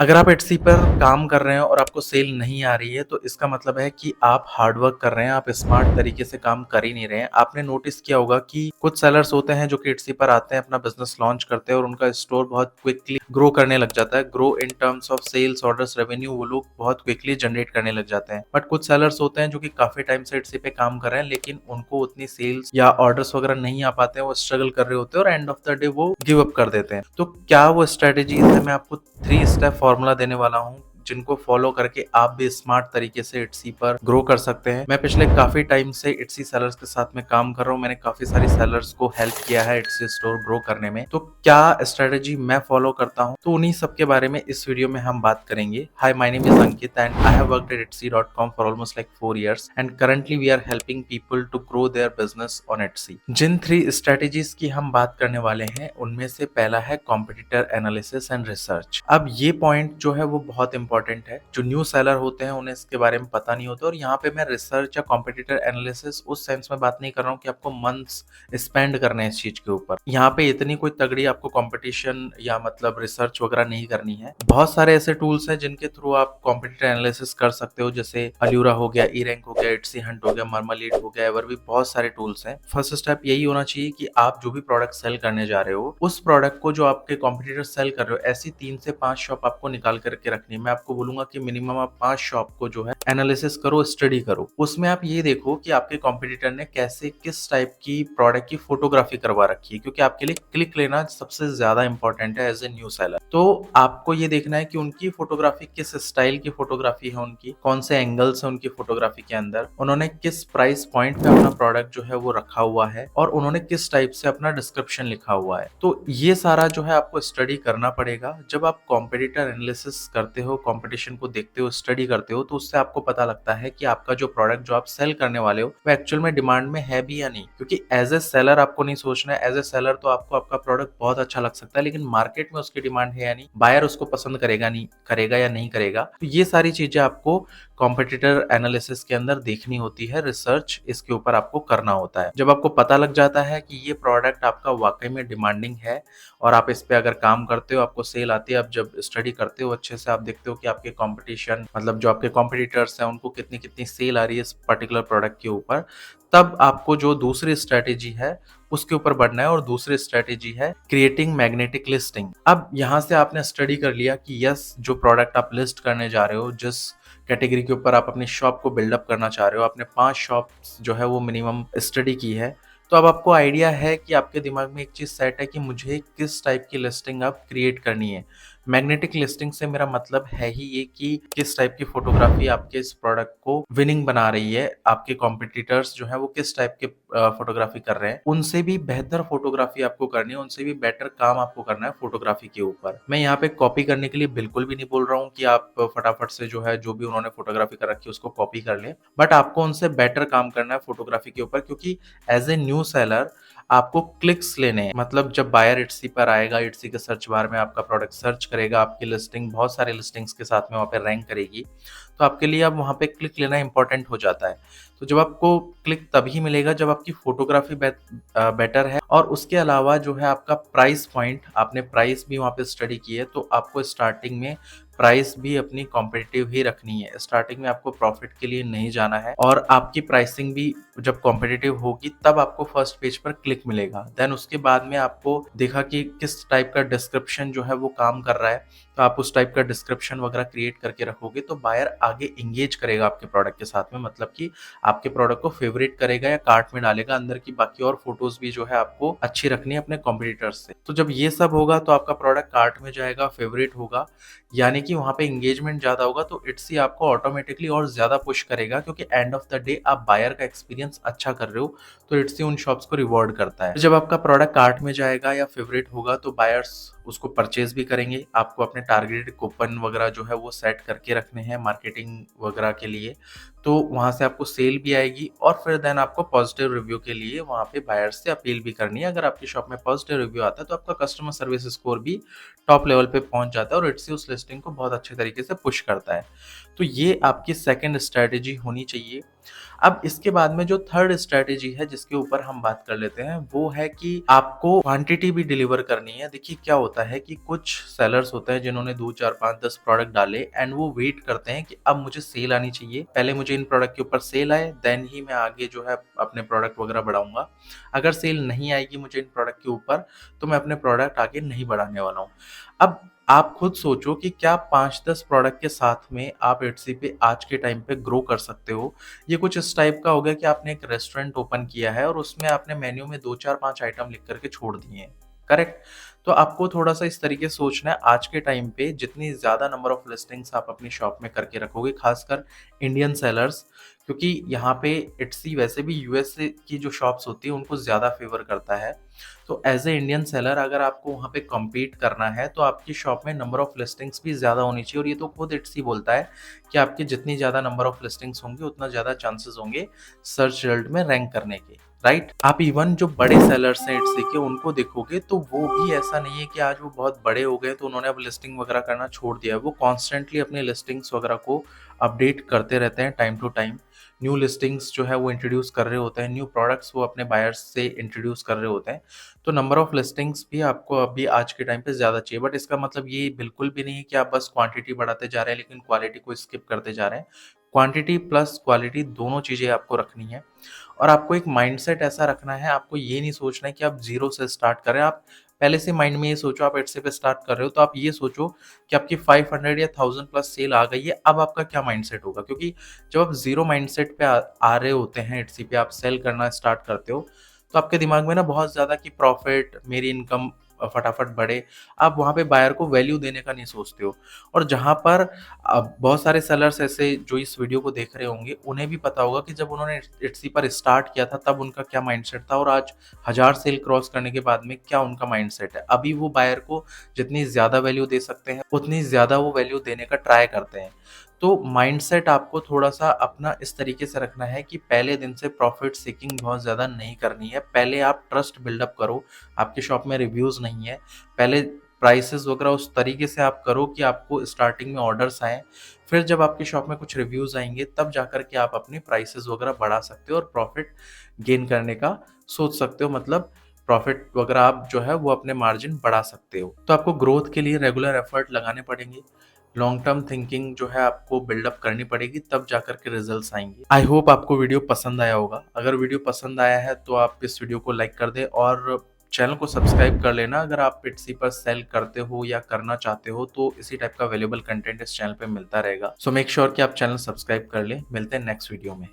अगर आप एट्सी पर काम कर रहे हैं और आपको सेल नहीं आ रही है, तो इसका मतलब है कि आप हार्ड वर्क कर रहे हैं, आप स्मार्ट तरीके से काम कर ही नहीं रहे हैं। आपने नोटिस किया होगा कि कुछ सेलर्स होते हैं जो कि एट्सी पर आते हैं, अपना बिज़नेस लॉन्च करते हैं और उनका स्टोर बहुत क्विकली ग्रो करने लग जाता है। Grow in terms of sales, orders, revenue वो लोग बहुत क्विकली जनरेट करने लग जाते हैं। बट कुछ सेलर्स होते हैं जो कि काफ़ी टाइम से एट्सी पे काम कर रहे हैं, लेकिन उनको उतनी सेल्स या ऑर्डर्स वगैरह नहीं आ पाते हैं, वो स्ट्रगल कर रहे होते हैं और एंड ऑफ द डे वो गिव अप कर देते हैं। तो क्या वो स्ट्रेटजीज़ है, मैं आपको 3 स्टेप फॉर्मूला देने वाला हूँ, जिनको फॉलो करके आप भी स्मार्ट तरीके से इट्सी पर ग्रो कर सकते हैं। मैं पिछले काफ़ी टाइम से इट्सी सेलर्स के साथ में काम कर रहा हूँ। मैंने काफ़ी सारी सेलर्स को हेल्प किया है इट्सी स्टोर ग्रो करने में। तो क्या स्ट्रेटजी मैं फॉलो करता हूँ, तो उन्हीं सब के बारे में इस वीडियो में हम बात करेंगे। Hi, my name is Ankit and I have worked at etsy.com for almost like 4 years and currently we are helping people to grow their business on Etsy. जिन 3 स्ट्रेटजीज की हम बात करने वाले हैं, उनमें से पहला है कॉम्पिटिटर एनालिसिस एंड रिसर्च। अब ये पॉइंट जो है वो बहुत इंपॉर्टेंट है। जो न्यू सेलर होते हैं उन्हें इसके बारे में पता नहीं होता, और यहाँ पे मैं रिसर्च या कॉम्पिटिटर एनालिसिस उस सेंस में बात नहीं कर रहा हूँ कि आपको मंथ्स स्पेंड करना है इस चीज के ऊपर। यहाँ पे इतनी कोई तगड़ी आपको कंपटीशन या मतलब रिसर्च वगैरह नहीं करनी है। बहुत सारे ऐसे टूल्स हैं जिनके थ्रू आप कॉम्पिटिटर एनालिसिस कर सकते हो, जैसे अल्यूरा हो गया, ई रैंक हो गया, इट्सी हंट हो गया, मर्मालीड हो गया, एवर भी बहुत सारे टूल्स हैं। फर्स्ट स्टेप यही होना चाहिए कि आप जो भी प्रोडक्ट सेल करने जा रहे हो, उस प्रोडक्ट को जो आपके कॉम्पिटिटर सेल कर रहे हो, ऐसी 3 से 5 शॉप आपको निकाल करके रखनी है। मैं आपको बोलूंगा कि मिनिमम आप 5 शॉप को जो है एनालिसिस करो, स्टडी करो। उसमें आप ये देखो कि आपके कॉम्पिटिटर ने कैसे, किस टाइप की प्रोडक्ट की फोटोग्राफी करवा रखी है, क्योंकि आपके लिए क्लिक लेना सबसे ज्यादा इंपॉर्टेंट है एज ए न्यू सेलर। तो आपको ये देखना है कि उनकी फोटोग्राफी किस स्टाइल की फोटोग्राफी है, उनकी कौन से एंगल्स है उनकी फोटोग्राफी के अंदर, उन्होंने किस प्राइस पॉइंट पे अपना प्रोडक्ट जो है वो रखा हुआ है, और उन्होंने किस टाइप से अपना डिस्क्रिप्शन लिखा हुआ है। तो ये सारा जो है आपको स्टडी करना पड़ेगा। जब आप कॉम्पिटिटर एनालिसिस करते हो, कंपटीशन को देखते हो, स्टडी करते हो, तो उससे आपको पता लगता है कि आपका जो प्रोडक्ट जो आप सेल करने वाले हो वो एक्चुअल में डिमांड में है भी या नहीं। क्योंकि एज ए सेलर आपको नहीं सोचना है, एज ए सेलर तो आपको आपका प्रोडक्ट बहुत अच्छा लग सकता है, लेकिन मार्केट में उसकी डिमांड है या नहीं, बायर उसको पसंद करेगा नहीं करेगा या नहीं करेगा। तो ये सारी चीजें आपको कॉम्पिटिटर एनालिसिस के अंदर देखनी होती है, रिसर्च इसके ऊपर आपको करना होता है। जब आपको पता लग जाता है कि ये प्रोडक्ट आपका वाकई में डिमांडिंग है और आप इस पे अगर काम करते हो, आपको सेल आती है, आप जब स्टडी करते हो अच्छे से, आप देखते हो कि आपके कंपटीशन मतलब जो आपके कॉम्पिटिटर्स हैं उनको कितनी कितनी सेल आ रही है इस पर्टिकुलर प्रोडक्ट के ऊपर, तब आपको जो दूसरी स्ट्रेटेजी है उसके ऊपर बढ़ना है। और दूसरी स्ट्रेटेजी है क्रिएटिंग मैग्नेटिक लिस्टिंग। अब यहाँ से आपने स्टडी कर लिया कि यस, जो प्रोडक्ट आप लिस्ट करने जा रहे हो, जिस कैटेगरी के ऊपर आप अपनी शॉप को बिल्डअप करना चाह रहे हो, आपने 5 शॉप्स जो है वो मिनिमम स्टडी की है। तो अब आपको आइडिया है कि आपके दिमाग में एक चीज सेट है कि मुझे किस टाइप की लिस्टिंग अब क्रिएट करनी है। मैग्नेटिक लिस्टिंग से मेरा मतलब है ही ये कि किस टाइप की फोटोग्राफी आपके इस प्रोडक्ट को विनिंग बना रही है, आपके कॉम्पिटिटर्स जो है वो किस टाइप के फोटोग्राफी कर रहे हैं, उनसे भी बेहतर फोटोग्राफी आपको करनी है, उनसे भी बेटर काम आपको करना है फोटोग्राफी के ऊपर। मैं यहाँ पे कॉपी करने के लिए बिल्कुल भी नहीं बोल रहा हूँ कि आप फटाफट से जो है जो भी उन्होंने फोटोग्राफी कर रखी है उसको कॉपी कर लें, बट आपको उनसे बेटर काम करना है फोटोग्राफी के ऊपर। क्योंकि एज ए न्यू सेलर आपको क्लिक्स लेने हैं। मतलब जब बायर इट्सी पर आएगा, इट्सी के सर्च बार में आपका प्रोडक्ट सर्च करेगा, आपकी लिस्टिंग बहुत सारे लिस्टिंग्स के साथ में वहाँ पे रैंक करेगी, तो आपके लिए अब वहाँ पे क्लिक लेना इंपॉर्टेंट हो जाता है। तो जब आपको क्लिक तभी मिलेगा जब आपकी फोटोग्राफी बेटर है, और उसके अलावा जो है आपका प्राइस पॉइंट, आपने प्राइस भी वहाँ पे स्टडी की है, तो आपको स्टार्टिंग में प्राइस भी अपनी कॉम्पिटिटिव ही रखनी है। स्टार्टिंग में आपको प्रॉफिट के लिए नहीं जाना है, और आपकी प्राइसिंग भी जब कॉम्पिटिटिव होगी तब आपको फर्स्ट पेज पर क्लिक मिलेगा। देन उसके बाद में आपको देखा कि किस टाइप का डिस्क्रिप्शन जो है वो काम कर रहा है, तो आप उस टाइप का डिस्क्रिप्शन वगैरह क्रिएट करके रखोगे, तो बायर आगे इंगेज करेगा आपके प्रोडक्ट के साथ में। मतलब कि आपके प्रोडक्ट को फेवरेट करेगा या कार्ट में डालेगा। अंदर की बाकी और फोटोज भी जो है आपको अच्छी रखनी है अपने कॉम्पिटिटर्स से। तो जब ये सब होगा तो आपका प्रोडक्ट कार्ट में जाएगा, फेवरेट होगा, यानी कि वहां पे एंगेजमेंट ज्यादा होगा, तो इट्सी आपको ऑटोमेटिकली और ज्यादा पुश करेगा। क्योंकि एंड ऑफ द डे आप बायर का एक्सपीरियंस अच्छा कर रहे हो, तो इट्सी उन शॉप्स को रिवॉर्ड करता है। जब आपका प्रोडक्ट कार्ट में जाएगा या फेवरेट होगा, तो बायर्स उसको परचेज भी करेंगे। आपको अपने टारगेटेड कूपन वगैरह जो है वो सेट करके रखने हैं मार्केटिंग वगैरह के लिए। तो वहाँ से आपको सेल भी आएगी और फिर देन आपको पॉजिटिव रिव्यू के लिए वहाँ पे बायर्स से अपील भी करनी है। अगर आपकी शॉप में पॉजिटिव रिव्यू आता है तो आपका कस्टमर सर्विस स्कोर भी टॉप लेवल पे पहुँच जाता है और इट्सी उस लिस्टिंग को बहुत अच्छे तरीके से पुश करता है। तो ये आपकी सेकंड स्ट्रैटेजी होनी चाहिए। अब इसके बाद में जो थर्ड स्ट्रैटेजी है जिसके ऊपर हम बात कर लेते हैं, वो है कि आपको क्वांटिटी भी डिलीवर करनी है। देखिए क्या होता है कि कुछ सेलर्स होते हैं जिन्होंने 2, 4, 5, 10 प्रोडक्ट डाले एंड वो वेट करते हैं कि अब मुझे सेल आनी चाहिए। पहले मुझे इन प्रोडक्ट के ऊपर सेल आए, देन ही मैं आगे जो है अपने प्रोडक्ट वगैरह बढ़ाऊँगा। अगर सेल नहीं आएगी मुझे इन प्रोडक्ट के ऊपर, तो मैं अपने प्रोडक्ट आगे नहीं बढ़ाने वाला हूँ। अब आप खुद सोचो कि क्या 5-10 प्रोडक्ट के साथ में आप एट्सी पे आज के टाइम पे ग्रो कर सकते हो? ये कुछ इस टाइप का हो गया कि आपने एक रेस्टोरेंट ओपन किया है और उसमें आपने मेन्यू में 2, 4, 5 आइटम लिख कर के छोड़ दिए हैं, करेक्ट? तो आपको थोड़ा-सा इस तरीके से सोचना है। आज के टाइम पे जितनी ज़्यादा नंबर ऑफ लिस्टिंग्स आप अपनी शॉप में करके रखोगे, खासकर इंडियन सेलर्स, क्योंकि यहाँ पे इट्सी वैसे भी यूएसए की जो शॉप्स होती है उनको ज़्यादा फ़ेवर करता है। तो एज़ अ इंडियन सेलर अगर आपको वहाँ पे कम्पीट करना है तो आपकी शॉप में नंबर ऑफ लिस्टिंग्स भी ज़्यादा होनी चाहिए और ये तो खुद इट्सी बोलता है कि आपकी जितनी ज़्यादा नंबर ऑफ लिस्टिंग्स होंगी उतना ज़्यादा चांसेस होंगे सर्च रिजल्ट में रैंक करने के, राइट? आप इवन जो बड़े सेलर्स हैं इट्सी के उनको देखोगे तो वो भी ऐसा नहीं है कि आज वो बहुत बड़े हो गए तो उन्होंने अब लिस्टिंग वगैरह करना छोड़ दिया है। वो कॉन्स्टेंटली अपने लिस्टिंग्स वगैरह को अपडेट करते रहते हैं time to time. New listings जो है वो इंट्रोड्यूस कर रहे होते हैं, न्यू प्रोडक्ट्स वो अपने बायर्स से इंट्रोड्यूस कर रहे होते हैं। तो नंबर ऑफ लिस्टिंग्स भी आपको अभी आज के टाइम पे ज़्यादा चाहिए, बट इसका मतलब ये बिल्कुल भी नहीं है कि आप बस क्वांटिटी बढ़ाते जा रहे हैं लेकिन क्वालिटी को स्किप करते जा रहे हैं। क्वांटिटी प्लस क्वालिटी दोनों चीज़ें आपको रखनी है और आपको एक माइंडसेट ऐसा रखना है। आपको ये नहीं सोचना है कि आप ज़ीरो से स्टार्ट कर रहे हैं। आप पहले से माइंड में ये सोचो, आप एटसे पे स्टार्ट कर रहे हो तो आप ये सोचो कि आपकी 500 या 1000 प्लस सेल आ गई है, अब आपका क्या माइंडसेट होगा? क्योंकि जब आप ज़ीरो माइंडसेट पे आ रहे होते हैं, एटसी पे आप सेल करना स्टार्ट करते हो, तो आपके दिमाग में ना बहुत ज़्यादा कि प्रॉफ़िट, मेरी इनकम फटाफट बढ़े, आप वहाँ पे बायर को वैल्यू देने का नहीं सोचते हो। और जहाँ पर बहुत सारे सेलर्स ऐसे जो इस वीडियो को देख रहे होंगे, उन्हें भी पता होगा कि जब उन्होंने एटसी पर स्टार्ट किया था तब उनका क्या माइंडसेट था और आज 1000 सेल क्रॉस करने के बाद में क्या उनका माइंडसेट है। अभी वो बायर को जितनी ज़्यादा वैल्यू दे सकते हैं, उतनी ज़्यादा वो वैल्यू देने का ट्राई करते हैं। तो माइंडसेट आपको थोड़ा-सा अपना इस तरीके से रखना है कि पहले दिन से प्रॉफिट सीकिंग बहुत ज़्यादा नहीं करनी है। पहले आप ट्रस्ट बिल्डअप करो, आपकी शॉप में रिव्यूज़ नहीं है। पहले प्राइसेज़ वगैरह उस तरीके से आप करो कि आपको स्टार्टिंग में ऑर्डर्स आएँ। फिर जब आपकी शॉप में कुछ रिव्यूज़ आएँगे तब जाकर के आप अपनी प्राइसेज़ वगैरह बढ़ा सकते हो और प्रॉफिट गेन करने का सोच सकते हो। मतलब प्रॉफिट वगैरह आप जो है वो अपने मार्जिन बढ़ा सकते हो। तो आपको ग्रोथ के लिए रेगुलर एफर्ट लगाने पड़ेंगे। लॉन्ग टर्म थिंकिंग जो है आपको बिल्डअप करनी पड़ेगी, तब जाकर के रिजल्ट्स आएँगे। आई होप आपको वीडियो पसंद आया होगा। अगर वीडियो पसंद आया है तो आप इस वीडियो को लाइक कर दें और चैनल को सब्सक्राइब कर लेना। अगर आप इट्सी पर सेल करते हो या करना चाहते हो तो इसी टाइप का वैल्यूएबल कंटेंट इस चैनल पे मिलता रहेगा। सो मेक श्योर कि आप चैनल सब्सक्राइब कर लें। मिलते हैं नेक्स्ट वीडियो में।